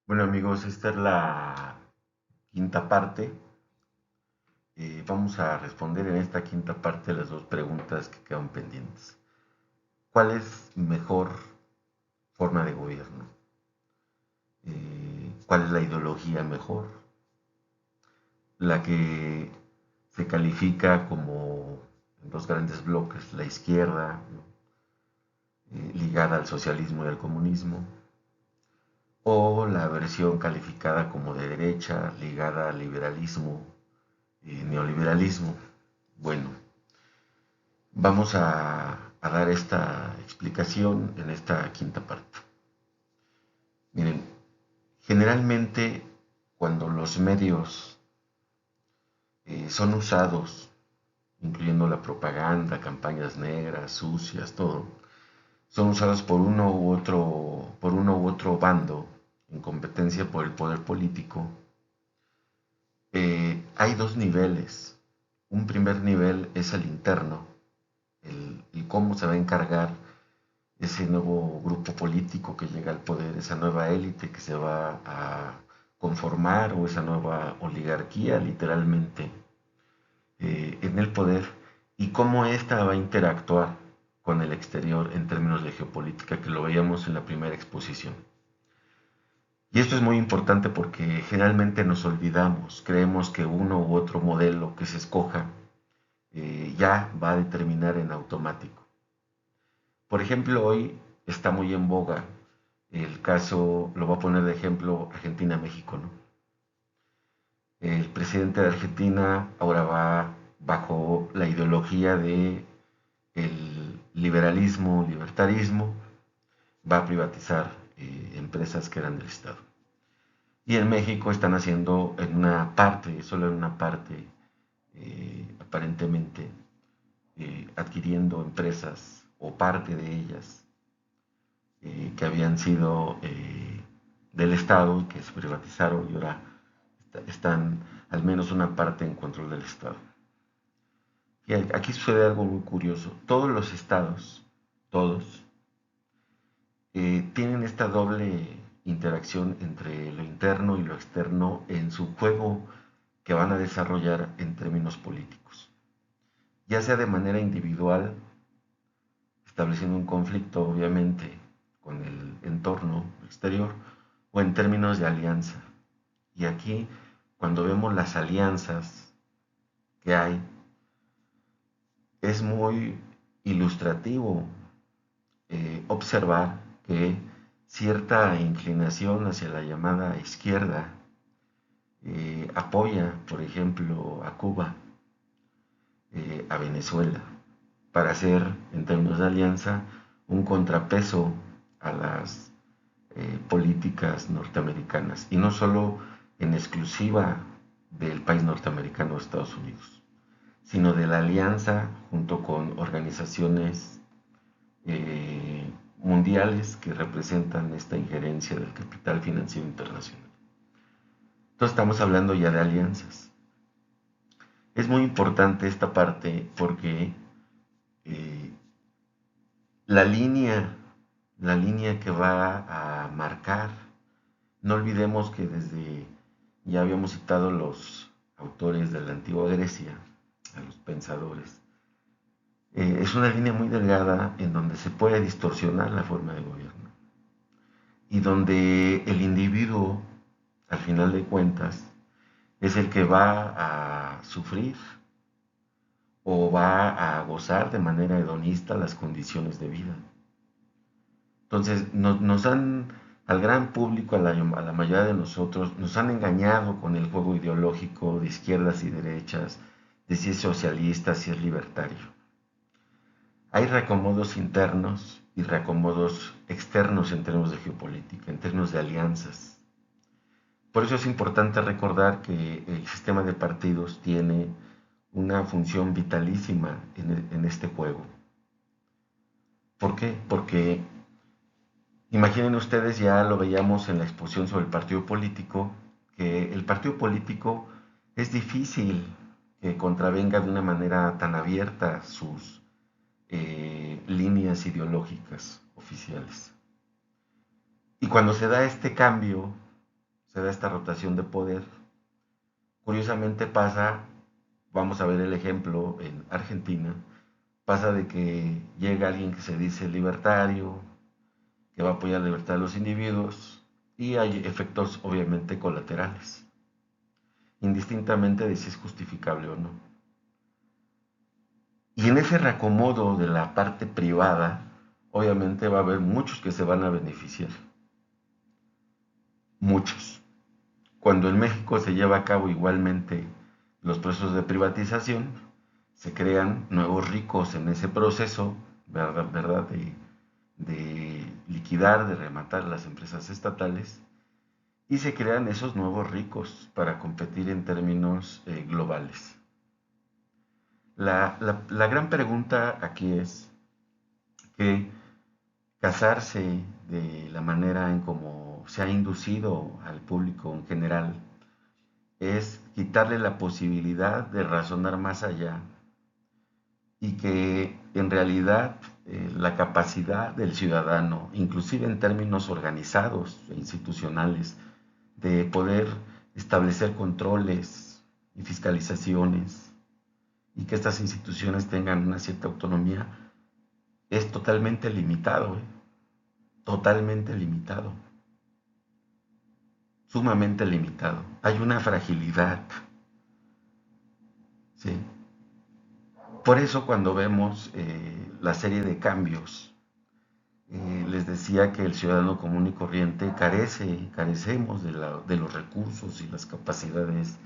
Bueno amigos, esta es la quinta parte. Vamos a responder en esta quinta parte las dos preguntas que quedan pendientes. ¿Cuál es mejor forma de gobierno? ¿Cuál es la ideología mejor? La que se califica como en dos grandes bloques, la izquierda, ¿no? Ligada al socialismo y al comunismo, o la versión calificada como de derecha, ligada al liberalismo y neoliberalismo. Bueno, vamos a dar esta explicación en esta quinta parte. Miren, generalmente cuando los medios son usados, incluyendo la propaganda, campañas negras, sucias, todo, son usados por uno u otro bando en competencia por el poder político. Hay dos niveles. Un primer nivel es el interno, el cómo se va a encargar ese nuevo grupo político que llega al poder, esa nueva élite que se va a conformar o esa nueva oligarquía literalmente en el poder y cómo ésta va a interactuar con el exterior en términos de geopolítica que lo veíamos en la primera exposición. Y esto es muy importante porque generalmente nos olvidamos, creemos que uno u otro modelo que se escoja ya va a determinar en automático. Por ejemplo, hoy está muy en boga el caso, lo voy a poner de ejemplo, Argentina-México, ¿no? El presidente de Argentina ahora va bajo la ideología de el liberalismo, libertarismo, va a privatizar empresas que eran del Estado. Y en México están haciendo en una parte, solo en una parte, aparentemente, adquiriendo empresas o parte de ellas que habían sido del Estado y que se privatizaron y ahora están al menos una parte en control del Estado. Y aquí sucede algo muy curioso. Todos los estados, todos, tienen esta doble interacción entre lo interno y lo externo en su juego que van a desarrollar en términos políticos, ya sea de manera individual, estableciendo un conflicto obviamente con el entorno exterior, o en términos de alianza. Y aquí, cuando vemos las alianzas que hay, es muy ilustrativo observar que cierta inclinación hacia la llamada izquierda apoya, por ejemplo, a Cuba, a Venezuela, para hacer, en términos de alianza, un contrapeso a las políticas norteamericanas, y no solo en exclusiva del país norteamericano de Estados Unidos, sino de la alianza junto con organizaciones mundiales que representan esta injerencia del capital financiero internacional. Entonces estamos hablando ya de alianzas. Es muy importante esta parte porque eh, la línea, la línea que va a marcar, no olvidemos que desde, ya habíamos citado los autores de la antigua Grecia, a los pensadores, es una línea muy delgada en donde se puede distorsionar la forma de gobierno y donde el individuo, al final de cuentas, es el que va a sufrir o va a gozar de manera hedonista las condiciones de vida. Entonces, nos han, al gran público, a la mayoría de nosotros, nos han engañado con el juego ideológico de izquierdas y derechas, de si es socialista, si es libertario. Hay reacomodos internos y reacomodos externos en términos de geopolítica, en términos de alianzas. Por eso es importante recordar que el sistema de partidos tiene una función vitalísima en este juego. ¿Por qué? Porque imaginen ustedes, ya lo veíamos en la exposición sobre el partido político, que el partido político es difícil que contravenga de una manera tan abierta sus líneas ideológicas oficiales. Y cuando se da este cambio, se da esta rotación de poder. Curiosamente pasa, vamos a ver el ejemplo en Argentina, pasa de que llega alguien que se dice libertario, que va a apoyar la libertad de los individuos, y hay efectos obviamente colaterales, indistintamente de si es justificable o no. Y en ese reacomodo de la parte privada, obviamente va a haber muchos que se van a beneficiar. Muchos. Cuando en México se lleva a cabo igualmente los procesos de privatización, se crean nuevos ricos en ese proceso, ¿verdad? De liquidar, de rematar las empresas estatales, y se crean esos nuevos ricos para competir en términos globales. La gran pregunta aquí es que casarse de la manera en cómo se ha inducido al público en general es quitarle la posibilidad de razonar más allá y que en realidad la capacidad del ciudadano, inclusive en términos organizados e institucionales, de poder establecer controles y fiscalizaciones y que estas instituciones tengan una cierta autonomía, es totalmente limitado, totalmente limitado, sumamente limitado. Hay una fragilidad, ¿sí? Por eso cuando vemos la serie de cambios, les decía que el ciudadano común y corriente carecemos de los recursos y las capacidades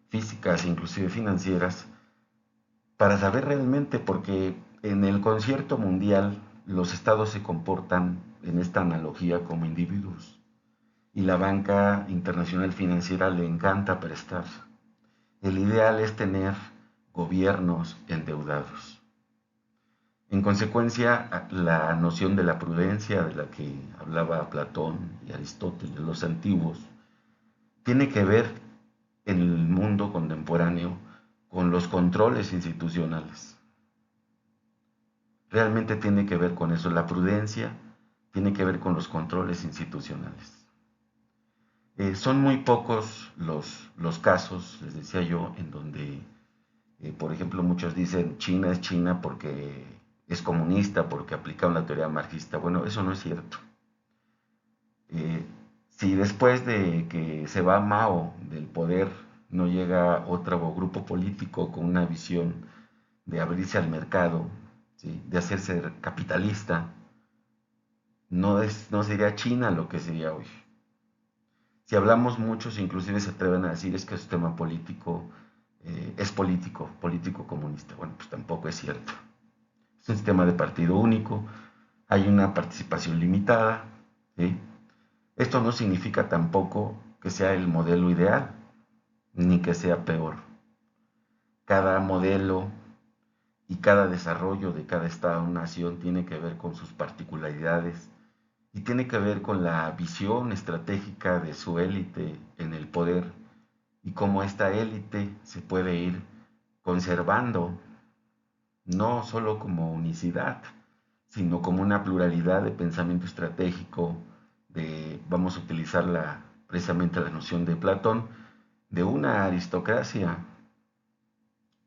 físicas, inclusive financieras, para saber realmente, porque en el concierto mundial los estados se comportan en esta analogía como individuos y la banca internacional financiera le encanta prestar. El ideal es tener gobiernos endeudados. En consecuencia, la noción de la prudencia de la que hablaba Platón y Aristóteles, los antiguos, tiene que ver en el mundo contemporáneo con los controles institucionales. Realmente tiene que ver con eso. La prudencia tiene que ver con los controles institucionales. Son muy pocos los casos, les decía yo, en donde, por ejemplo, muchos dicen China es China porque es comunista, porque aplica una teoría marxista. Bueno, eso no es cierto. Si después de que se va Mao del poder no llega otro grupo político con una visión de abrirse al mercado, ¿sí?, de hacerse capitalista, no sería China lo que sería hoy. Si hablamos muchos, inclusive se atreven a decir es que el sistema político es político comunista. Bueno, pues tampoco es cierto. Es un sistema de partido único, hay una participación limitada, ¿sí? Esto no significa tampoco que sea el modelo ideal, ni que sea peor. Cada modelo y cada desarrollo de cada estado o nación tiene que ver con sus particularidades y tiene que ver con la visión estratégica de su élite en el poder y cómo esta élite se puede ir conservando, no solo como unicidad, sino como una pluralidad de pensamiento estratégico, vamos a utilizar precisamente la noción de Platón, de una aristocracia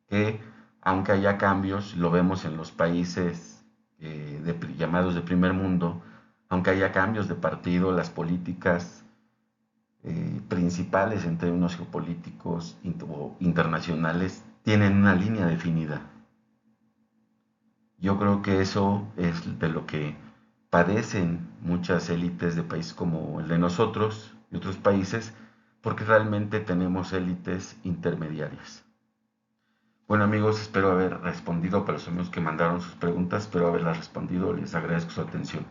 que, aunque haya cambios, lo vemos en los países llamados de primer mundo, aunque haya cambios de partido, las políticas principales en términos geopolíticos internacionales tienen una línea definida. Yo creo que eso es de lo que padecen muchas élites de países como el de nosotros y otros países, porque realmente tenemos élites intermediarias. Bueno amigos, espero haber respondido para los amigos que mandaron sus preguntas, espero haberlas respondido, les agradezco su atención.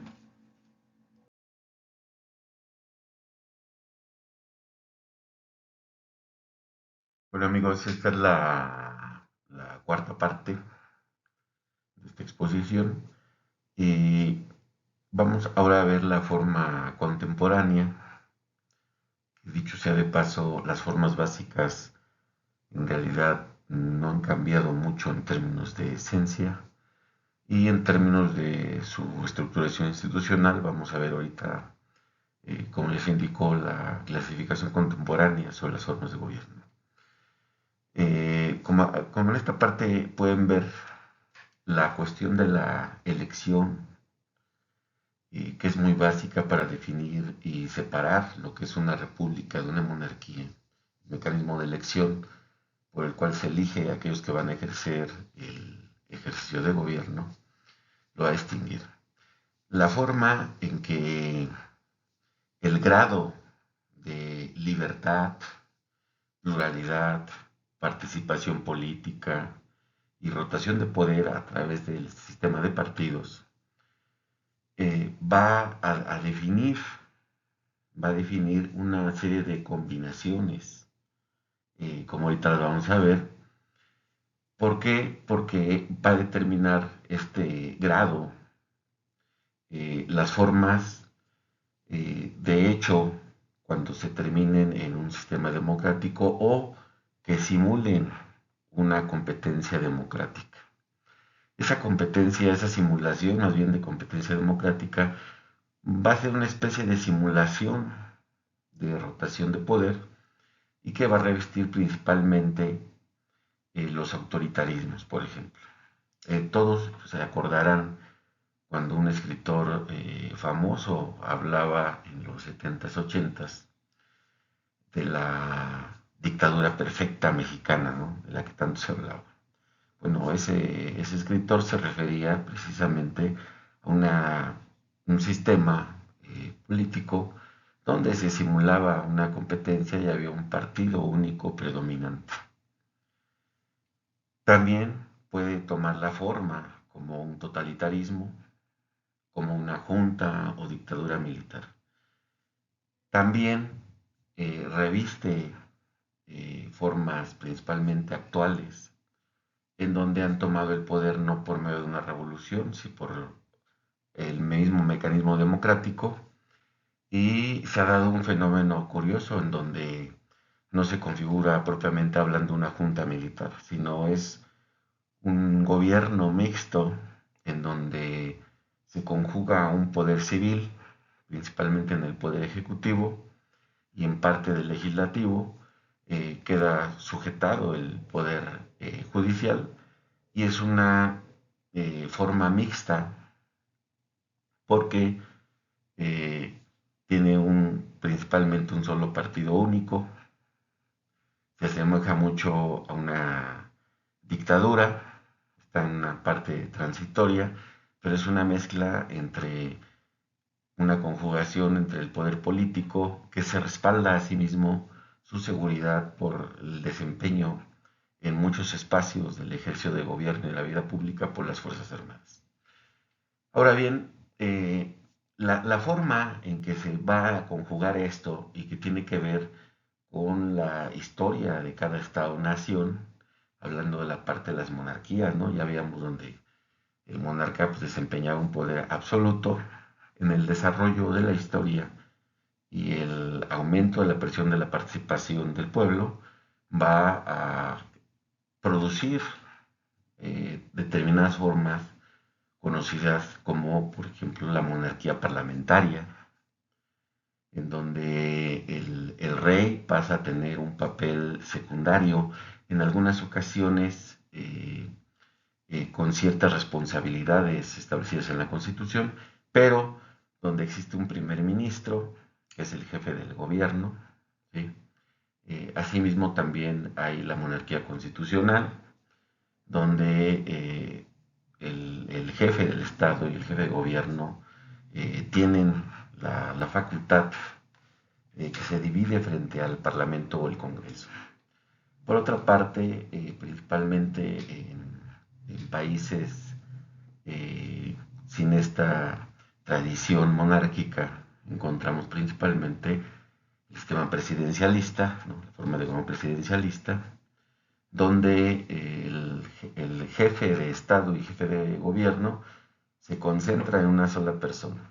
Bueno amigos, esta es la cuarta parte de esta exposición y vamos ahora a ver la forma contemporánea. Dicho sea de paso, las formas básicas en realidad no han cambiado mucho en términos de esencia y en términos de su estructuración institucional. Vamos a ver ahorita como les indicó la clasificación contemporánea sobre las formas de gobierno. Como en esta parte pueden ver la cuestión de la elección, que es muy básica para definir y separar lo que es una república de una monarquía, mecanismo de elección por el cual se elige a aquellos que van a ejercer el ejercicio de gobierno, lo va a distinguir. La forma en que el grado de libertad, pluralidad, participación política y rotación de poder a través del sistema de partidos va a definir una serie de combinaciones, como ahorita las vamos a ver. ¿Por qué? Porque va a determinar este grado, las formas, de hecho, cuando se terminen en un sistema democrático o que simulen una competencia democrática. Esa competencia, esa simulación más bien de competencia democrática, va a ser una especie de simulación de rotación de poder y que va a revestir principalmente los autoritarismos, por ejemplo. Todos se acordarán cuando un escritor famoso hablaba en los 70s, 80s de la dictadura perfecta mexicana, ¿no? De la que tanto se hablaba. Bueno, ese escritor se refería precisamente a un sistema político donde se simulaba una competencia y había un partido único predominante. También puede tomar la forma como un totalitarismo, como una junta o dictadura militar. También reviste formas principalmente actuales, en donde han tomado el poder no por medio de una revolución, sino por el mismo mecanismo democrático, y se ha dado un fenómeno curioso en donde no se configura propiamente hablando una junta militar, sino es un gobierno mixto en donde se conjuga un poder civil, principalmente en el poder ejecutivo y en parte del legislativo, queda sujetado el poder judicial, y es una forma mixta porque tiene principalmente un solo partido único, se asemeja mucho a una dictadura, está en una parte transitoria, pero es una mezcla entre una conjugación entre el poder político que se respalda a sí mismo su seguridad por el desempeño en muchos espacios del ejercicio de gobierno y la vida pública por las Fuerzas Armadas. Ahora bien, la forma en que se va a conjugar esto y que tiene que ver con la historia de cada Estado-nación, hablando de la parte de las monarquías, ¿no? Ya veíamos donde el monarca pues, desempeñaba un poder absoluto en el desarrollo de la historia y el aumento de la presión de la participación del pueblo va a producir determinadas formas conocidas como, por ejemplo, la monarquía parlamentaria, en donde el rey pasa a tener un papel secundario, en algunas ocasiones con ciertas responsabilidades establecidas en la Constitución, pero donde existe un primer ministro, que es el jefe del gobierno, ¿sí? Asimismo también hay la monarquía constitucional, donde el jefe del Estado y el jefe de gobierno tienen la facultad que se divide frente al Parlamento o el Congreso. Por otra parte, principalmente en países sin esta tradición monárquica, encontramos principalmente el sistema presidencialista, ¿no? La forma de gobierno presidencialista, donde el jefe de Estado y jefe de gobierno se concentra en una sola persona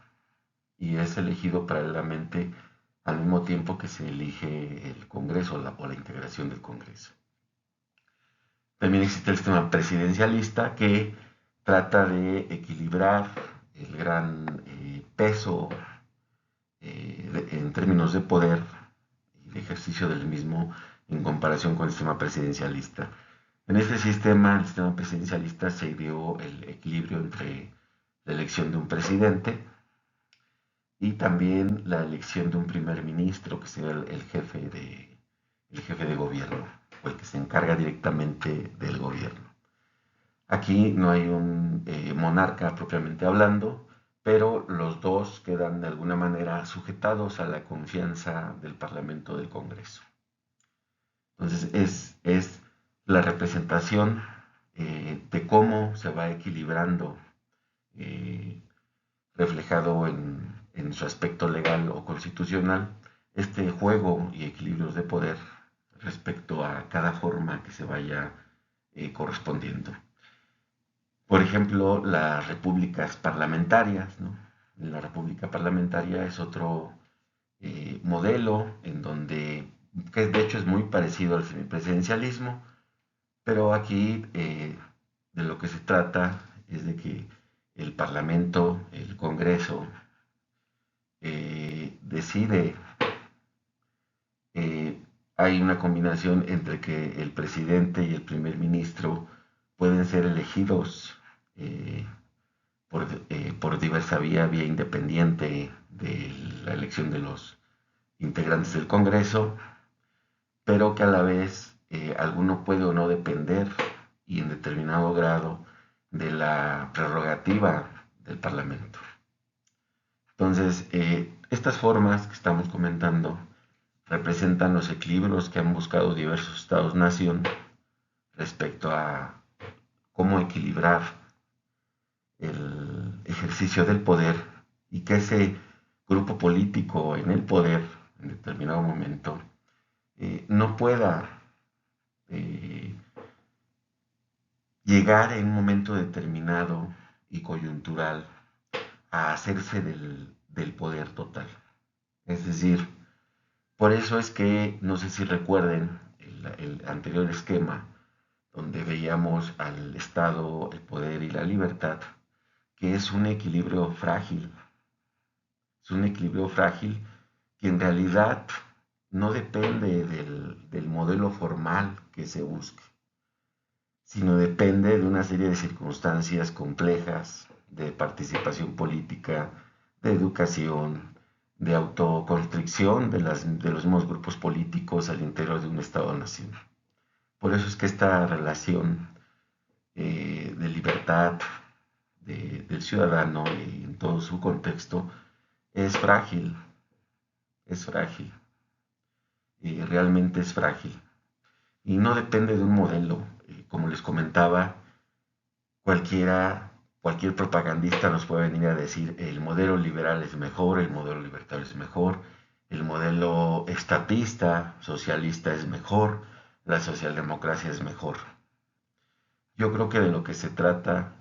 y es elegido paralelamente al mismo tiempo que se elige el Congreso o la integración del Congreso. También existe el sistema presidencialista que trata de equilibrar el gran peso en términos de poder y de ejercicio del mismo en comparación con el sistema presidencialista. En este sistema, el sistema presidencialista, se dio el equilibrio entre la elección de un presidente y también la elección de un primer ministro, que será el jefe de gobierno, o el que se encarga directamente del gobierno. Aquí no hay un monarca propiamente hablando, pero los dos quedan de alguna manera sujetados a la confianza del Parlamento, del Congreso. Entonces es la representación de cómo se va equilibrando, reflejado en su aspecto legal o constitucional, este juego y equilibrios de poder respecto a cada forma que se vaya correspondiendo. Por ejemplo, las repúblicas parlamentarias, ¿no? La república parlamentaria es otro modelo en donde, que de hecho es muy parecido al semipresidencialismo, pero aquí de lo que se trata es de que el Parlamento, el Congreso, decide, hay una combinación entre que el presidente y el primer ministro pueden ser elegidos por diversa vía independiente de la elección de los integrantes del Congreso, pero que a la vez alguno puede o no depender, y en determinado grado, de la prerrogativa del Parlamento. Entonces, estas formas que estamos comentando representan los equilibrios que han buscado diversos estados-nación respecto a cómo equilibrar el ejercicio del poder y que ese grupo político en el poder en determinado momento no pueda llegar en un momento determinado y coyuntural a hacerse del poder total. Es decir, por eso es que, no sé si recuerden el anterior esquema, donde veíamos al Estado, el poder y la libertad, que es un equilibrio frágil. Es un equilibrio frágil que en realidad no depende del modelo formal que se busque, sino depende de una serie de circunstancias complejas de participación política, de educación, de autoconstricción de los mismos grupos políticos al interior de un Estado-nación. Por eso es que esta relación de libertad del ciudadano y en todo su contexto es frágil, realmente es frágil. Y no depende de un modelo. Como les comentaba, cualquier propagandista nos puede venir a decir el modelo liberal es mejor, el modelo libertario es mejor, el modelo estatista, socialista es mejor, la socialdemocracia es mejor. Yo creo que de lo que se trata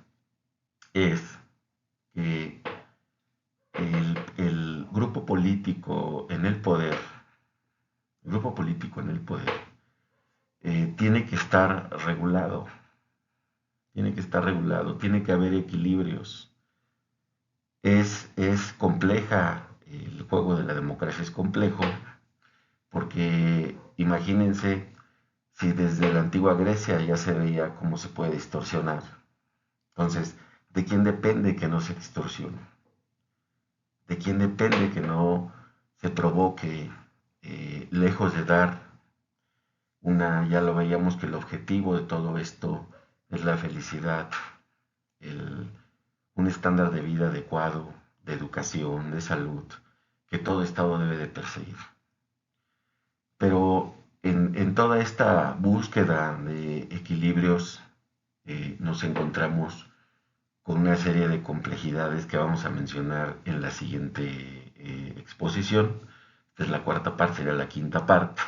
es que el grupo político en el poder, tiene que estar regulado, tiene que haber equilibrios. Es compleja, el juego de la democracia es complejo, porque imagínense si desde la antigua Grecia ya se veía cómo se puede distorsionar. Entonces, ¿de quién depende que no se distorsione? ¿De quién depende que no se provoque, lejos de dar ya lo veíamos que el objetivo de todo esto es la felicidad, un estándar de vida adecuado, de educación, de salud, que todo Estado debe de perseguir? Pero en toda esta búsqueda de equilibrios nos encontramos con una serie de complejidades que vamos a mencionar en la siguiente exposición. Esta es la cuarta parte, será la quinta parte.